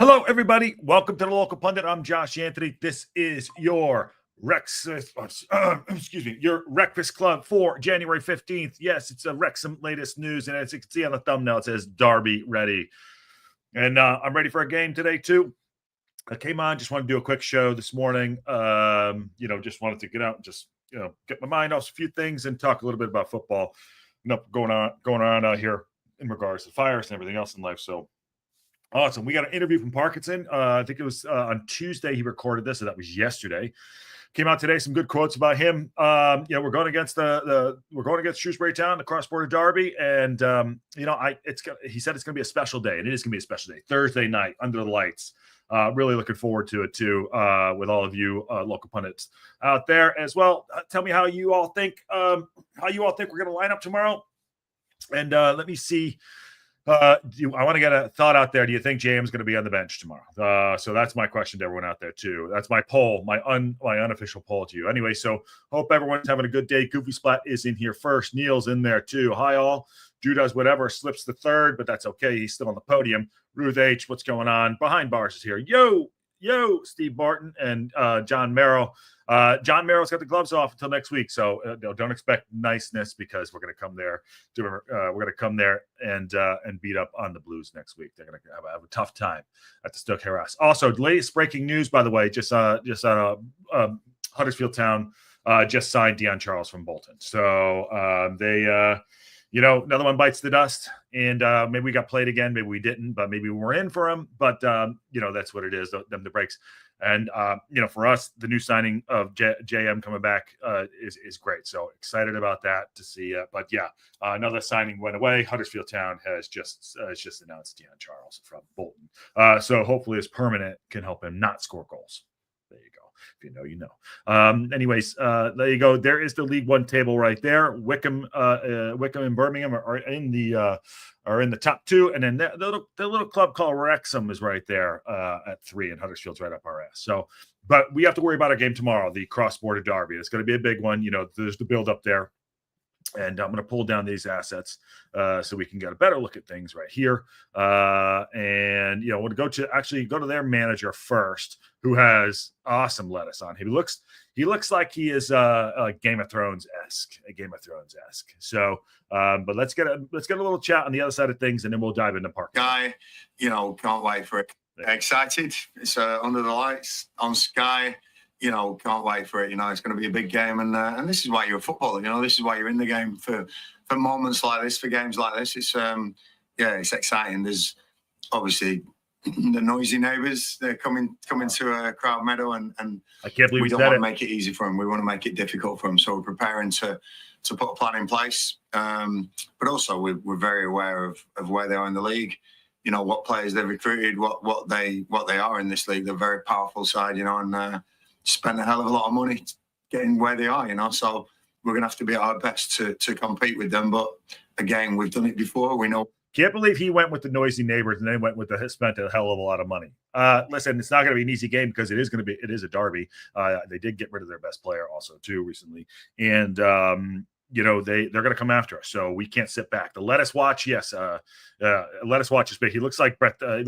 Hello, everybody. Welcome to the Local Pundit. I'm Josh Anthony. This is your your WREXfast Club for January 15th. Yes, it's a Wrexham Latest news, and as you can see on the thumbnail, it says Derby ready. And I'm ready for a game today, too. I came on, just wanted to do a quick show this morning. Just wanted to get out and just, get my mind off a few things and talk a little bit about football, going on out here in regards to fires and everything else in life. So, awesome. We got an interview from Parkinson. I think it was on Tuesday he recorded this, so that was yesterday. Came out today, some good quotes about him. We're going against we're going against Shrewsbury Town, the cross-border derby, and he said it's going to be a special day, and it is going to be a special day. Thursday night under the lights. Really looking forward to it too, with all of you local pundits out there as well. Tell me how you all think we're going to line up tomorrow, and let me see. I want to get a thought out there. Do you think JM's going to be on the bench tomorrow? So that's my question to everyone out there too. That's my poll, my unofficial poll to you. Anyway, so hope everyone's having a good day. Goofy Splat is in here first. Neil's in there too. Hi all. Drew does whatever, slips the third, but that's okay. He's still on the podium. Ruth H, what's going on? Behind Bars is here. Yo, Steve Barton and John Merrill. John Merrill's got the gloves off until next week, so don't expect niceness because we're going to come there. We're going to come there and beat up on the Blues next week. They're going to have a tough time at the Stoke Harras. Also, latest breaking news, by the way, just Huddersfield Town just signed Dion Charles from Bolton. So they. Another one bites the dust, and maybe we got played again. Maybe we didn't, but maybe we're in for him. But, that's what it is, them the breaks. And, for us, the new signing of JM coming back is great. So excited about that to see. Another signing went away. Huddersfield Town has just announced Dion Charles from Bolton. So hopefully his permanent can help him not score goals. There you go. If you know, you know. Anyways, there you go. There is the League One table right there. Wickham and Birmingham are in the top two, and then the little club called Wrexham is right there at 3, and Huddersfield's right up our ass. So, but we have to worry about our game tomorrow, the cross-border derby. It's going to be a big one. There's the build-up there. And I'm going to pull down these assets so we can get a better look at things right here. We'll go to their manager first, who has awesome lettuce on. He looks like he is a Game of Thrones-esque. So, but let's get a little chat on the other side of things, and then we'll dive into Park. Sky, can't wait for it. Excited. It's under the lights on Sky. Can't wait for it. It's going to be a big game, and this is why you're a footballer. This is why you're in the game for moments like this, for games like this. It's it's exciting. There's obviously the noisy neighbours. They're coming to Croud Meadow, and I can't believe we don't want to make it easy for them. We want to make it difficult for them. So we're preparing to put a plan in place. But also we're very aware of where they are in the league. What players they've recruited, what they are in this league. They're a very powerful side. And spent a hell of a lot of money getting where they are, so we're going to have to be at our best to compete with them. But again, we've done it before. We know. Can't believe he went with the noisy neighbors and then spent a hell of a lot of money. Listen, it's not going to be an easy game because it is a derby. They did get rid of their best player also too recently. And, they're going to come after us. So we can't sit back. The lettuce watch. Yes. Lettuce watch is big. He looks like Brett the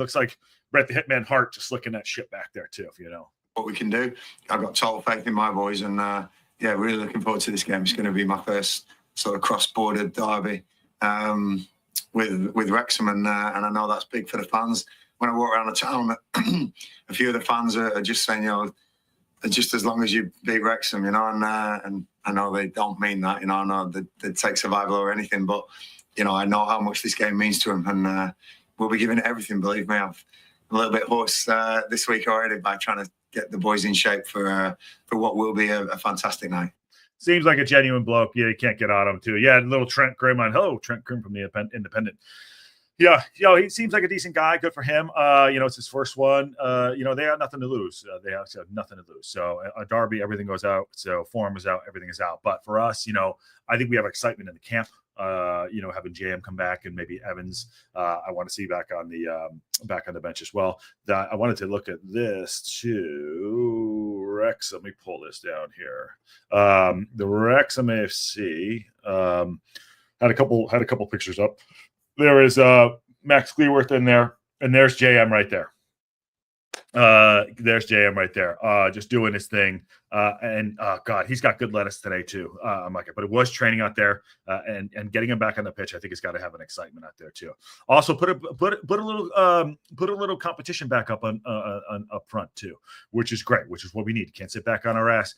Hitman Hart, just looking that shit back there too, if you know. What we can do. I've got total faith in my boys, and really looking forward to this game. It's going to be my first sort of cross-border derby with Wrexham, and I know that's big for the fans. When I walk around the town, a few of the fans are just saying, just as long as you beat Wrexham, and I know they don't mean that, I know they take survival or anything, but I know how much this game means to them, and we'll be giving it everything. Believe me, I've a little bit hoarse this week already by trying to get the boys in shape for what will be a fantastic night. Seems like a genuine bloke. Yeah, you can't get on him too. Yeah, little Trent Grimm on. Hello, Trent Grimm from the Independent. Yeah, he seems like a decent guy. Good for him. It's his first one. They have nothing to lose. They have nothing to lose. So a derby, everything goes out. So form is out, everything is out. But for us, I think we have excitement in the camp. Having JM come back and maybe Evans, I want to see back on the bench as well. I wanted to look at this too. Wrexham, let me pull this down here. The Wrexham AFC had a couple pictures up. There is Max Clearworth in there, and there's JM right there. There's JM right there, just doing his thing. And God, he's got good lettuce today too. I'm like, but it was training out there, and getting him back on the pitch, I think, has got to have an excitement out there too. Also, put a little competition back up on up front too, which is great, which is what we need. Can't sit back on our ass.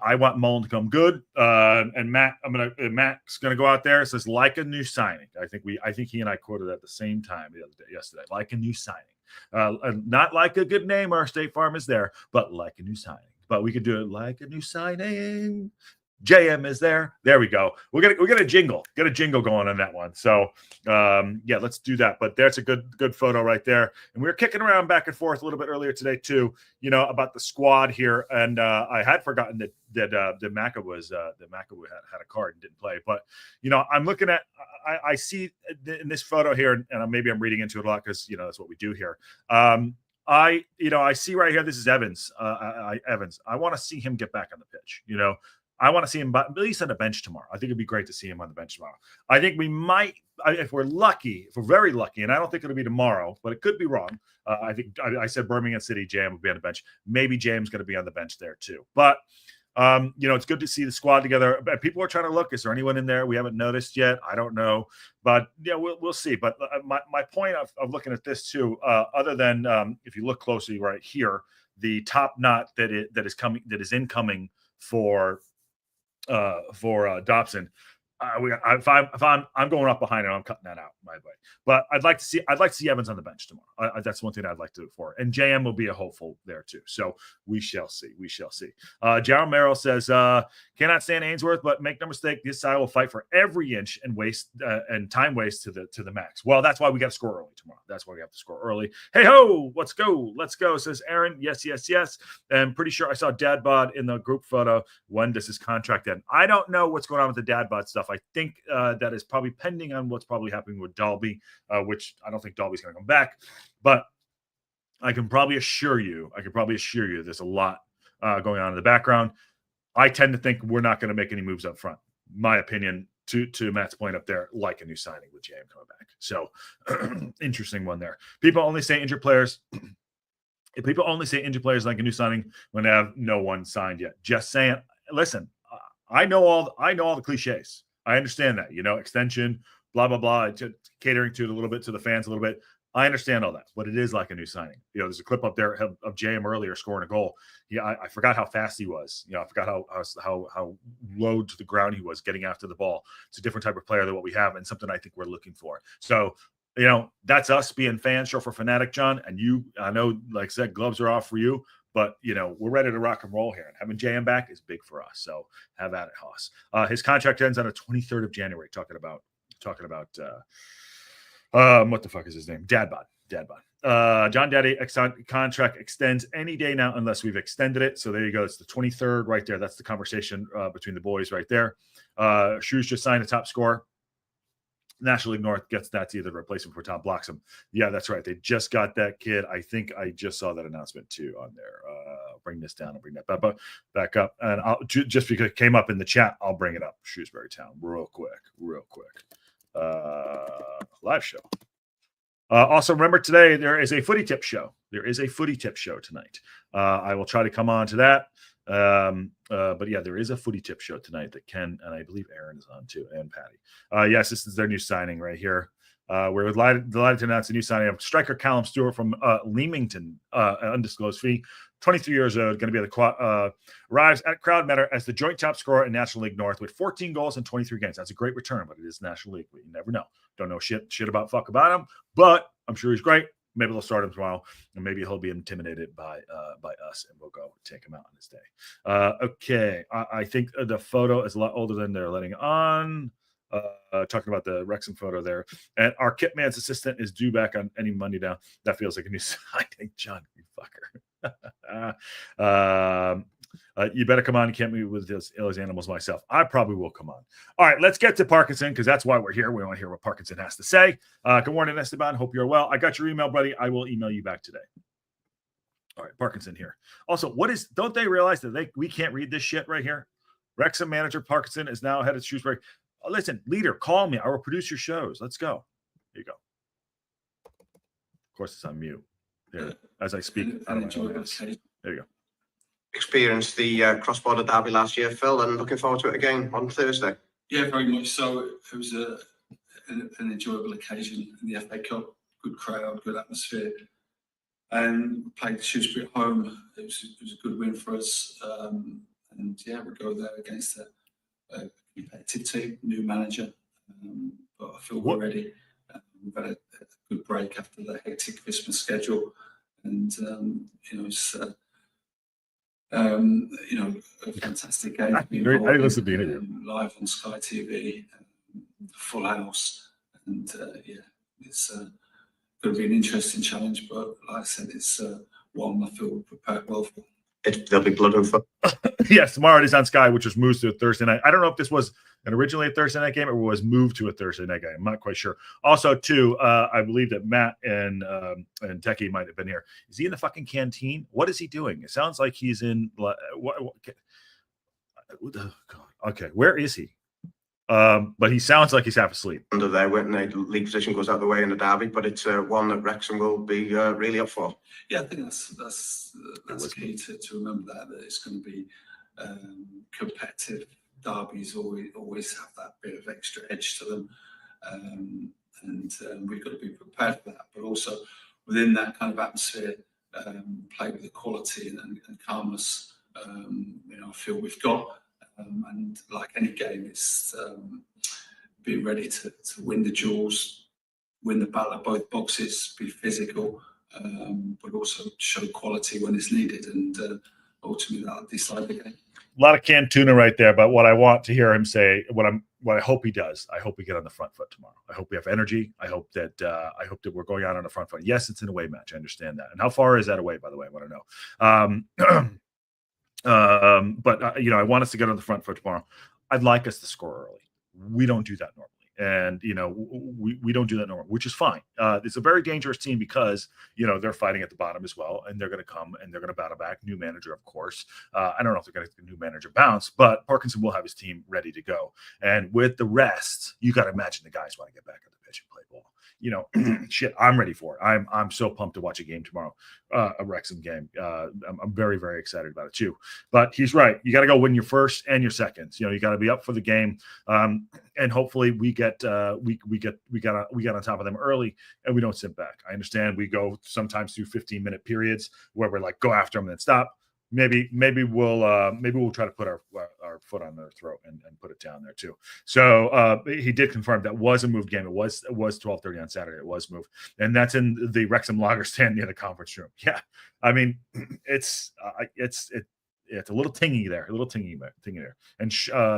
I want Mullen to come good, and Matt's gonna go out there. It says like a new signing. I think he and I quoted at the same time yesterday, like a new signing. Not like a good name or State Farm is there, but like a new signing. But we could do it like a new signing. JM is there. There we go. We're gonna jingle. Get a jingle going on that one. So yeah, let's do that. But there's a good photo right there. And we were kicking around back and forth a little bit earlier today too. About the squad here, and I had forgotten that Maka had a card and didn't play. But I'm looking at I see in this photo here, and maybe I'm reading into it a lot because that's what we do here. I see right here. This is Evans. Evans. I want to see him get back on the pitch. I want to see him at least on the bench tomorrow. I think it'd be great to see him on the bench tomorrow. I think we might, if we're very lucky, and I don't think it'll be tomorrow, but it could be wrong. I think I said Birmingham City Jam would be on the bench. Maybe Jam's going to be on the bench there too. But it's good to see the squad together. People are trying to look. Is there anyone in there we haven't noticed yet? I don't know, but yeah, we'll see. But my point of looking at this too, other than if you look closely right here, the top knot that is incoming for Dobson. If I'm going up behind him, I'm cutting that out, by the way. But I'd like to see Evans on the bench tomorrow. That's one thing I'd like to look for. And JM will be a hopeful there too. So we shall see. Jaron Merrill says, cannot stand Ainsworth, but make no mistake, this side will fight for every inch and time waste to the max. Well, that's why we got to score early tomorrow. That's why we have to score early. Hey ho, let's go, says Aaron. Yes. And pretty sure I saw Dad Bod in the group photo. When does his contract end? I don't know what's going on with the Dad Bod stuff. I think that is probably pending on what's probably happening with Dalby, which I don't think Dalby's going to come back. But I can probably assure you there's a lot going on in the background. I tend to think we're not going to make any moves up front. My opinion, to Matt's point up there, like a new signing with JM coming back. So interesting one there. People only say injured players. If people only say injured players like a new signing when they have no one signed yet. Just saying. Listen, I know all the cliches. I understand that, extension, blah, blah, blah, catering to it a little bit, to the fans a little bit. I understand all that, but it is like a new signing. There's a clip up there of JM earlier scoring a goal. Yeah, I forgot how fast he was. I forgot how low to the ground he was getting after the ball. It's a different type of player than what we have, and something I think we're looking for. So, that's us being fans, show for fanatic, John. And I know, like I said, gloves are off for you. But, we're ready to rock and roll here. And having JM back is big for us. So have at it, Haas. His contract ends on the 23rd of January. Talking about what the fuck is his name? Dadbot. John Daddy contract extends any day now unless we've extended it. So there you go. It's the 23rd right there. That's the conversation between the boys right there. Shrews just signed a top scorer. National League North gets that's either replacement for Tom Bloxham. Yeah, that's right. They just got that kid. I think I just saw that announcement too on there. I'll bring this down. I'll bring that back up. And I'll just because it came up in the chat, I'll bring it up. Shrewsbury Town real quick. Live show. Also, remember today there is a footy tip show. Tonight. I will try to come on to that. But yeah, there is a footy tip show tonight that Ken and I believe Aaron is on too, and Patty. Yes, this is their new signing right here. We're delighted to announce a new signing of striker Callum Stewart from Leamington, an undisclosed fee. 23 years old, going to be at the arrives at Croud Meadow as the joint top scorer in National League North with 14 goals in 23 games. That's a great return, but it is National League. You never know. Don't know shit about him, but I'm sure he's great. Maybe they'll start him tomorrow, and maybe he'll be intimidated by us, and we'll go take him out on his day. Okay, I think the photo is a lot older than they're letting on. Talking about the Wrexham photo there, and our Kitman's assistant is due back on any Monday now. That feels like a new signing, John, you fucker. You better come on. You can't meet with those animals myself. I probably will come on. All right, let's get to Parkinson because that's why we're here. We want to hear what Parkinson has to say. Good morning, Esteban. Hope you're well. I got your email, buddy. I will email you back today. All right, Parkinson here. Also, don't they realize that we can't read this shit right here? Wrexham manager Parkinson is now headed to Shrewsbury. Oh, listen, leader, call me. I will produce your shows. Let's go. Here you go. Of course, it's on mute. There, as I speak. Enjoyable. There you go. Experienced the cross-border derby last year, Phil, and looking forward to it again on Thursday. Yeah, very much so. It was an enjoyable occasion in the FA Cup. Good crowd, good atmosphere. And we played Shrewsbury at home. It was a good win for us. And yeah, we go there against a competitive team, new manager. But I feel we're ready. We've had a good break after the hectic Christmas schedule. And, it's a fantastic game. I listened to the interview. Live on Sky TV, full house. And it's going to be an interesting challenge. But like I said, it's one I feel prepared well for. There'll be blood and fun. Yes, tomorrow it is on Sky, which was moved to a Thursday night. I don't know if this was originally a Thursday night game or was moved to a Thursday night game. I'm not quite sure. Also, too, I believe that Matt and Techie might have been here. Is he in the fucking canteen? What is he doing? It sounds like he's in. What okay, where is he? But he sounds like he's half asleep. Under there, when the league position goes out the way in the derby, but it's one that Wrexham will be really up for. Yeah, I think that's key to remember that it's going to be competitive. Derbies always have that bit of extra edge to them, and we've got to be prepared for that. But also within that kind of atmosphere, play with the quality and calmness. I feel we've got. And like any game, it's being ready to win the duels, win the battle at both boxes, be physical, but also show quality when it's needed. And ultimately, that'll decide the game. A lot of canned tuna right there, but what I want to hear him say, what I hope he does, I hope we get on the front foot tomorrow. I hope we have energy. I hope that we're going out on the front foot. Yes, it's an away match. I understand that. And how far is that away, by the way? I want to know. But I want us to get on the front foot tomorrow. I'd like us to score early. We don't do that normally. And, we don't do that normally, which is fine. It's a very dangerous team because, they're fighting at the bottom as well. And they're going to come and they're going to battle back. New manager, of course. I don't know if they're going to get a new manager bounce, but Parkinson will have his team ready to go. And with the rest, you got to imagine the guys want to get back on the pitch and play ball. Shit, I'm ready for it. I'm so pumped to watch a game tomorrow, a Wrexham game. I'm very, very excited about it too. But he's right. You got to go win your first and your seconds. You got to be up for the game, and hopefully we got on top of them early, and we don't sit back. I understand we go sometimes through 15-minute periods where we're like go after them and then stop. Maybe we'll try to put our foot on their throat and put it down there too. So he did confirm that was a moved game. It was 12:30 on Saturday. It was moved, and that's in the Wrexham Lager stand near the conference room. Yeah, I mean it's a little tingy there, and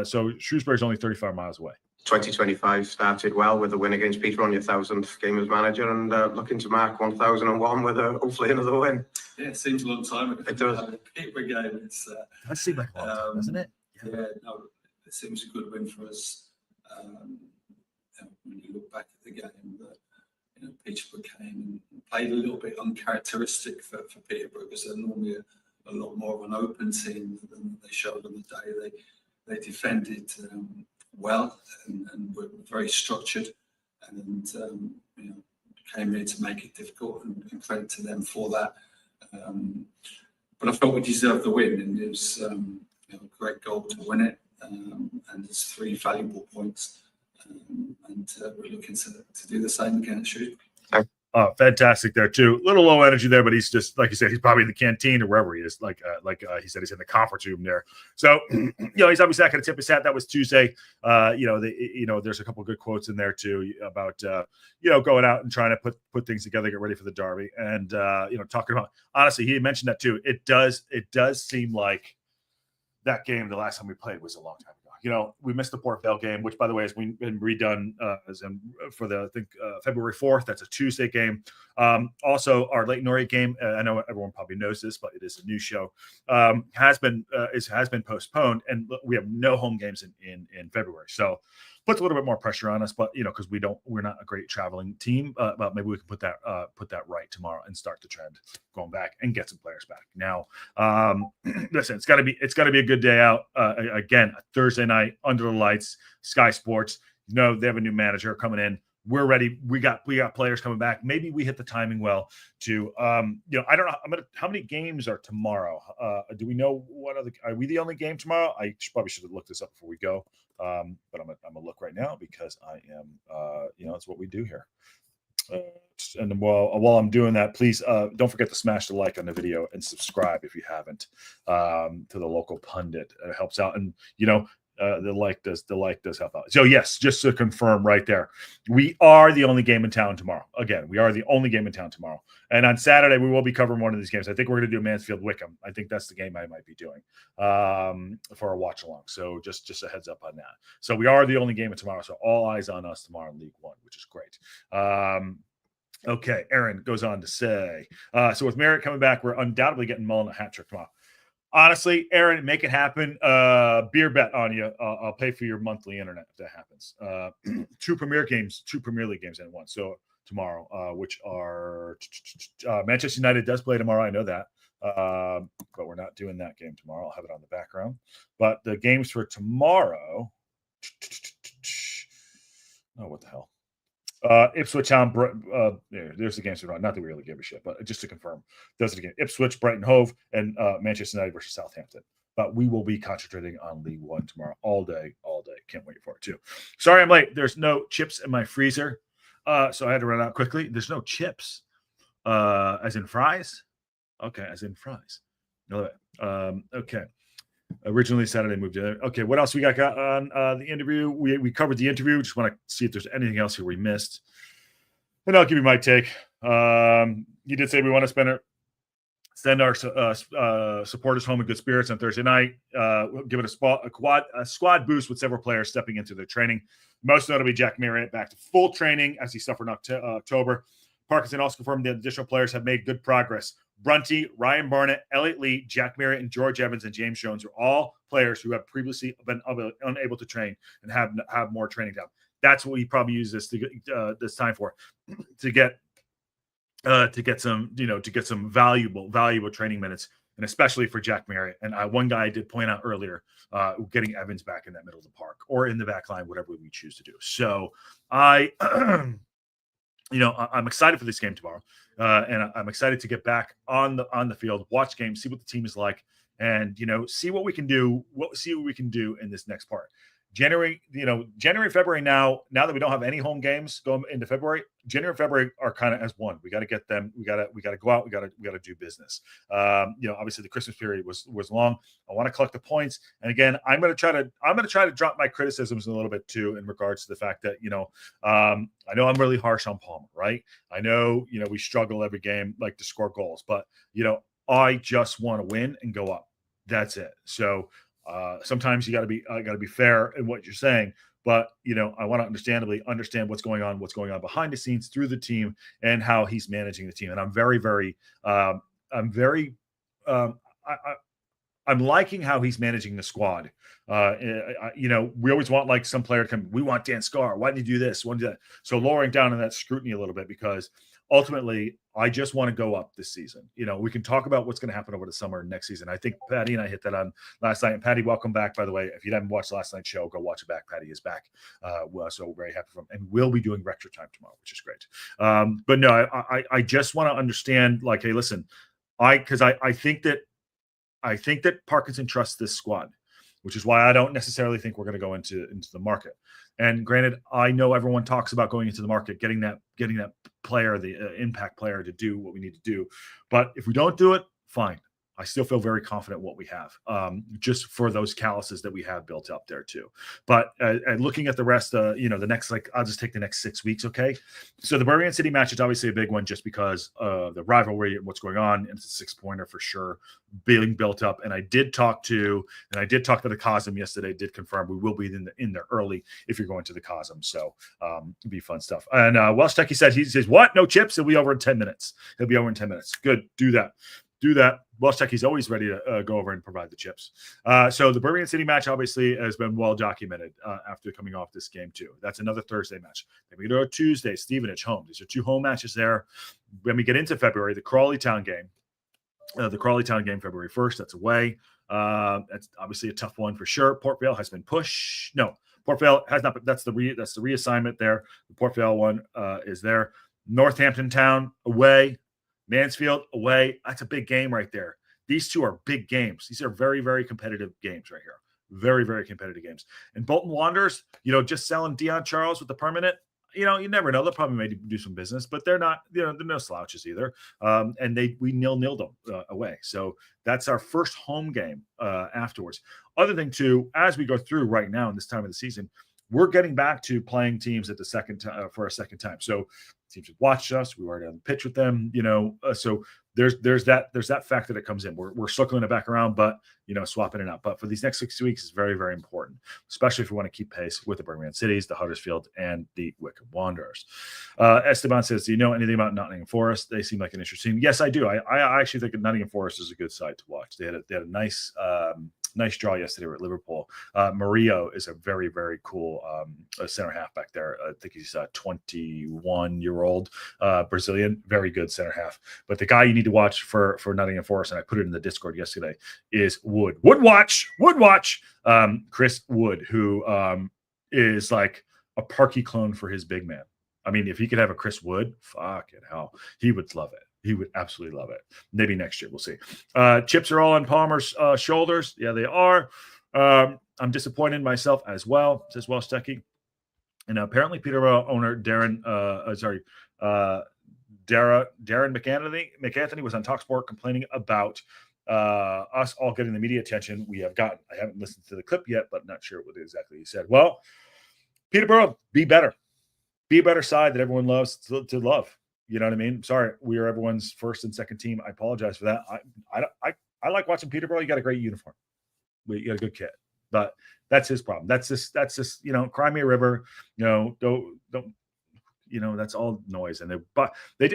so Shrewsbury's only 35 miles away. 2025 started well with a win against Peter on your 1,000th game as manager, and looking to mark 1,001 with hopefully another win. Yeah, it seems a long time ago. It does. Peter game. That seems like a long time, doesn't it? Yeah, no, it seems a good win for us. When you look back at the game, Peterborough came and played a little bit uncharacteristic for Peterborough because they're normally a lot more of an open team than they showed on the day. They defended well and were very structured, and came here to make it difficult, and credit to them for that. But I felt we deserved the win, and it was a great goal to win it, and it's 3 valuable points, and we're looking to do the same again at Shrewsbury. Fantastic there too. Little low energy there, but he's just like you said. He's probably in the canteen or wherever he is. Like he said, he's in the conference room there. So he's obviously not going to tip his hat. That was Tuesday. There's a couple of good quotes in there too about going out and trying to put things together, get ready for the derby, and talking about honestly, he mentioned that too. It does seem like that game the last time we played was a long time ago. We missed the Port Vale game, which, by the way, has been redone for February 4th. That's a Tuesday game. Also, our Leighton Orient game, I know everyone probably knows this, but it is a new show, has been postponed, and we have no home games in February. So puts a little bit more pressure on us, but because we're not a great traveling team, but maybe we can put that right tomorrow and start the trend going back and get some players back. Now, listen, it's got to be a good day out. Again, a Thursday night under the lights, Sky Sports. They have a new manager coming in. we're ready. We got players coming back. Maybe we hit the timing well to I don't know. How many games are tomorrow? Do we know are we the only game tomorrow? I probably should have looked this up before we go. But I'm gonna look right now because I am that's what we do here. And while I'm doing that, please don't forget to smash the like on the video and subscribe if you haven't to the local pundit. It helps out, and the like does help out. So yes, just to confirm right there, we are the only game in town tomorrow. Again, we are the only game in town tomorrow. And on Saturday, we will be covering one of these games. I think we're going to do Mansfield Wickham. I think that's the game I might be doing for a watch along. So just a heads up on that. So we are the only game tomorrow. So all eyes on us tomorrow in League One, which is great. Okay, Aaron goes on to say, so with Merritt coming back, we're undoubtedly getting Mullen a hat trick tomorrow. Honestly, Aaron, make it happen. Beer bet on you. I'll pay for your monthly internet if that happens. 2 Premier League games in one. So tomorrow, which are Manchester United does play tomorrow. I know that, but we're not doing that game tomorrow. I'll have it on the background. But the games for tomorrow. Oh, what the hell? Ipswich Town, there's the games around. Not that we really give a shit, but just to confirm, those are the games: Ipswich, Brighton Hove, and Manchester United versus Southampton. But we will be concentrating on League One tomorrow all day. Can't wait for it too. Sorry, I'm late. There's no chips in my freezer, so I had to run out quickly. There's no chips, as in fries. Okay, as in fries. No, okay. Originally Saturday, moved to okay. What else we got on the interview? We covered the interview. Just want to see if there's anything else here we missed, and I'll give you my take. You did say we want to send our supporters home in good spirits on Thursday night. Give it a squad boost with several players stepping into their training. Most notably, Jack Marriott back to full training as he suffered in October. Parkinson also confirmed that additional players have made good progress. Brunty, Ryan Barnett, Elliot Lee, Jack Marriott, and George Evans and James Jones are all players who have previously been unable to train and have more training time. That's what we probably use this time for, to get some valuable training minutes, and especially for Jack Marriott. And one guy I did point out earlier, getting Evans back in that middle of the park or in the back line, whatever we choose to do. So I'm excited for this game tomorrow, and I'm excited to get back on the field, watch games, see what the team is like, and see what we can do. See what we can do in this next part. January, February. Now that we don't have any home games going into February, January and February are kind of as one. We got to get them. We got to go out. We got to do business. Obviously the Christmas period was long. I want to collect the points. And again, I'm going to try to drop my criticisms a little bit too, in regards to the fact that, I know I'm really harsh on Palmer, right? I know, we struggle every game, like, to score goals, but, I just want to win and go up. That's it. So, sometimes you got to be fair in what you're saying, but I want to understand what's going on behind the scenes through the team and how he's managing the team. And I'm I'm liking how he's managing the squad. We always want, like, some player to come. We want Dan Scarr. Why did you do this? Why did you do that? So lowering down on that scrutiny a little bit, because ultimately, I just want to go up this season. We can talk about what's going to happen over the summer next season. I think Patty and I hit that on last night. And Patty, welcome back, by the way. If you haven't watched last night's show, go watch it back. Patty is back. So we're very happy for him. And we'll be doing Rector Time tomorrow, which is great. But no, I just want to understand, like, hey, listen, I think that Parkinson trusts this squad, which is why I don't necessarily think we're going to go into the market. And granted, I know everyone talks about going into the market, getting that player, the impact player, to do what we need to do. But if we don't do it, fine. I still feel very confident what we have, just for those calluses that we have built up there too. But and looking at the rest, the next, I'll just take the next 6 weeks. Okay. So the Birmingham City match is obviously a big one, just because of the rivalry and what's going on. And it's a 6-pointer for sure, being built up. And I did talk to the COSM yesterday, did confirm we will be in there early if you're going to the COSM. So it'll be fun stuff. And Welsh Techie says, what? No chips? He'll be over in 10 minutes. Good. Do that. Welsh Techie's always ready to go over and provide the chips. So the Birmingham City match obviously has been well documented after coming off this game too. That's another Thursday match. Then we go to a Tuesday, Stevenage home. These are 2 home matches there. When we get into February, the Crawley Town game. February 1st, that's away. That's obviously a tough one for sure. Port Vale has been pushed. No, Port Vale has not. That's the reassignment there. The Port Vale one is there. Northampton Town away, Mansfield away. That's a big game right there. These two are big games. These are very, very competitive games right here. Very, very competitive games. And Bolton Wanderers, just selling Dion Charles with the permanent. You never know. They'll probably maybe do some business, but they're not. They're no slouches either. And we 0-0'd them away. So that's our first home game afterwards. Other thing too, as we go through right now in this time of the season, we're getting back to playing teams at the second time for a second time. So teams have watched us. We were already on the pitch with them. So there's that factor that comes in. We're circling it back around, but swapping it out. But for these next 6 weeks is very, very important, especially if we want to keep pace with the Birmingham Cities, the Huddersfield, and the Wycombe Wanderers. Esteban says, "Do you know anything about Nottingham Forest? They seem like an interesting." Yes, I do. I actually think that Nottingham Forest is a good side to watch. They had a nice draw yesterday with Liverpool. Murillo is a very, very cool center half back there. I think he's a 21-year-old Brazilian, very good center half. But the guy you need to watch for Nottingham Forest, and I put it in the Discord yesterday, is Wood. Woodwatch. Chris Wood, who is like a Parky clone for his big man. I mean, if he could have a Chris Wood, fucking hell, he would love it. He would absolutely love it. Maybe next year. We'll see. Chips are all on Palmer's shoulders. Yeah, they are. I'm disappointed in myself as well, says Welstecky. And apparently Peterborough owner Darren McAnthony was on TalkSport complaining about us all getting the media attention we have gotten. I haven't listened to the clip yet, but not sure what exactly he said. Well, Peterborough, be better. Be a better side that everyone loves to love. You know what I mean? Sorry, we are everyone's first and second team. I apologize for that. I like watching Peterborough. You got a great uniform. You got a good kit. But that's his problem. That's just Cry Me a River. Don't that's all noise. And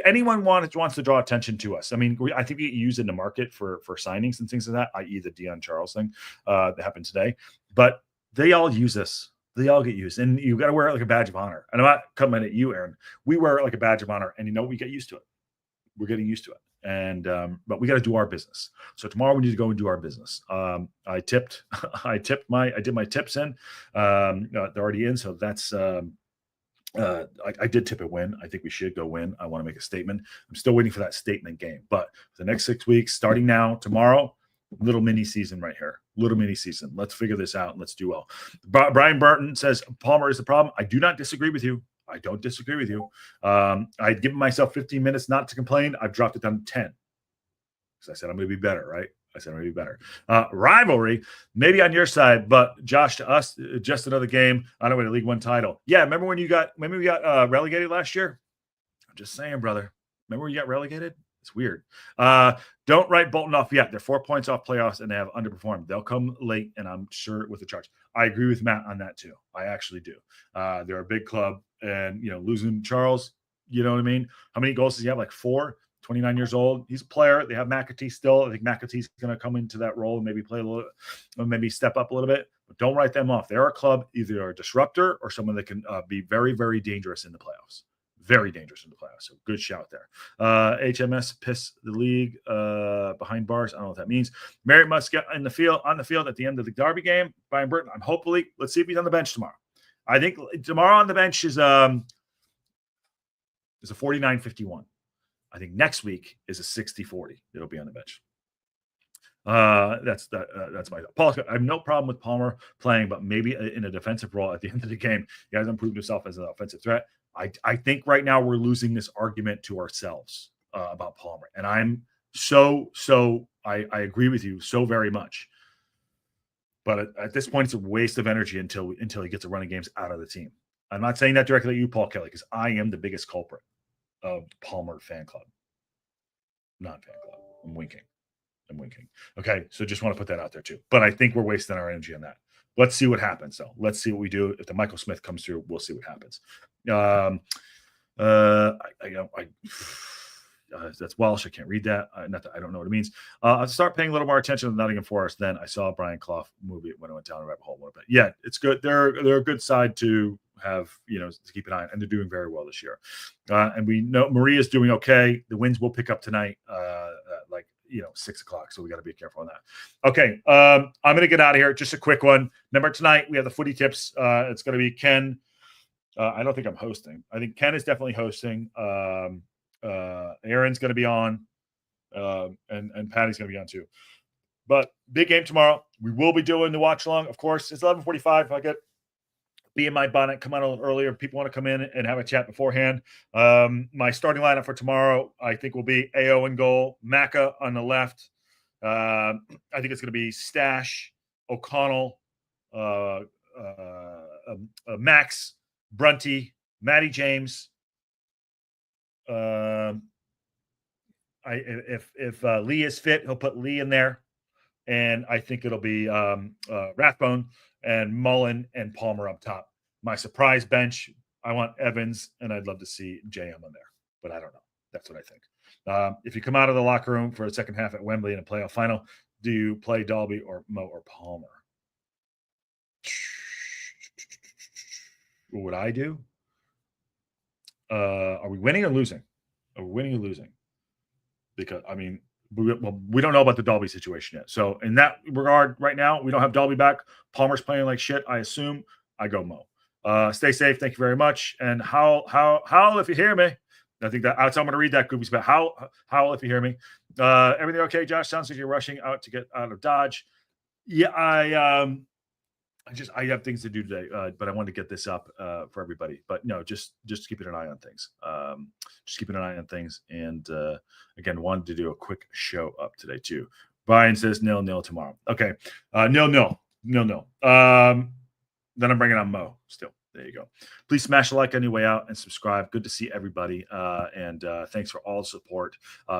anyone wants to draw attention to us. I mean, I think we get used in the market for signings and things like that, i.e. the Dion Charles thing that happened today. But they all use us. They all get used. And you got to wear it like a badge of honor. And I'm not coming at you, Aaron. We wear it like a badge of honor. And we get used to it. We're getting used to it. And but we got to do our business. So tomorrow we need to go and do our business. I did my tips in. They're already in. So that's I did tip a win. I think we should go win. I want to make a statement. I'm still waiting for that statement game. But for the next 6 weeks, starting now, tomorrow, little mini season right here. Little mini season. Let's figure this out and let's do well. Brian Burton says Palmer is the problem. I do not disagree with you. I don't disagree with you. I'd given myself 15 minutes not to complain. I've dropped it down to 10. Because I said I'm going to be better, right? I said I'm going to be better. Rivalry, maybe on your side, but Josh, to us, just another game on our way to League One title. Yeah, remember when we got relegated last year? I'm just saying, brother. Remember when you got relegated? It's weird. Don't write Bolton off yet. They're 4 points off playoffs and they have underperformed. They'll come late, and I'm sure with the charge. I agree with Matt on that too. I actually do. They're a big club, and losing Charles, you know what I mean? How many goals does he have? Like 4. 29 years old. He's a player. They have McAtee still. I think McAtee's going to come into that role and maybe play a little, or maybe step up a little bit. But don't write them off. They're a club, either a disruptor or someone that can be very, very dangerous in the playoffs. Very dangerous in the playoffs. So good shout there. HMS piss the league behind bars. I don't know what that means. Merritt must get on the field at the end of the Derby game. Brian Burton, let's see if he's on the bench tomorrow. I think tomorrow on the bench is a 49-51. I think next week is a 60-40. It'll be on the bench. That's my Paul. I have no problem with Palmer playing, but maybe in a defensive role at the end of the game. He hasn't proved himself as an offensive threat. I think right now we're losing this argument to ourselves about Palmer, and I'm I agree with you so very much. But at this point, it's a waste of energy until he gets the running games out of the team. I'm not saying that directly to you, Paul Kelly, because I am the biggest culprit of Palmer fan club, not fan club. I'm winking. Okay, so just want to put that out there too. But I think we're wasting our energy on that. Let's see what happens, though. Let's see what we do. If the Michael Smith comes through, we'll see what happens. That's Welsh. I can't read that. Not that I don't know what it means. I'll start paying a little more attention to Nottingham Forest. Then I saw Brian Clough movie when I went down the rabbit hole a little bit. Yeah, it's good. They're a good side to have, to keep an eye on, and they're doing very well this year. And we know Maria's doing okay. The wins will pick up tonight. 6 o'clock. So we got to be careful on that. Okay. I'm going to get out of here. Just a quick one. Remember, tonight we have the footy tips. It's going to be Ken. I don't think I'm hosting. I think Ken is definitely hosting. Aaron's going to be on. And Patty's going to be on too. But big game tomorrow. We will be doing the watch along. Of course, it's 11:45. If I get be in my bonnet, come on a little earlier. People want to come in and have a chat beforehand. My starting lineup for tomorrow, I think, will be AO in goal, Macca on the left. I think it's going to be Stash, O'Connell, Max, Brunty, Matty James. If Lee is fit, he'll put Lee in there. And I think it'll be Rathbone and Mullen and Palmer up top. My surprise bench, I want Evans, and I'd love to see JM on there. But I don't know. That's what I think. If you come out of the locker room for the second half at Wembley in a playoff final, do you play Dalby or Mo or Palmer? What would I do? Are we winning or losing? Are we winning or losing? Because, I mean, we don't know about the Dalby situation yet. So in that regard, right now, we don't have Dalby back. Palmer's playing like shit. I assume I go Mo. Stay safe. Thank you very much. And Howl if you hear me. I think that I'm going to read that goofy spot. Howl if you hear me. Everything okay, Josh? Sounds like you're rushing out to get out of Dodge. Yeah, I have things to do today, but I wanted to get this up for everybody. But no, just keeping an eye on things. Just keeping an eye on things. And again, wanted to do a quick show up today too. Brian says 0-0 tomorrow. Okay, 0-0. Then I'm bringing on Mo still. There you go. Please smash a like on your way out and subscribe. Good to see everybody. And thanks for all the support.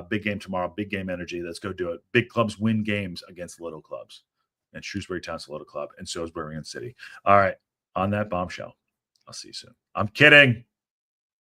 Big game tomorrow. Big game energy. Let's go do it. Big clubs win games against little clubs. And Shrewsbury Town's a little club. And so is Birmingham City. All right. On that bombshell, I'll see you soon. I'm kidding.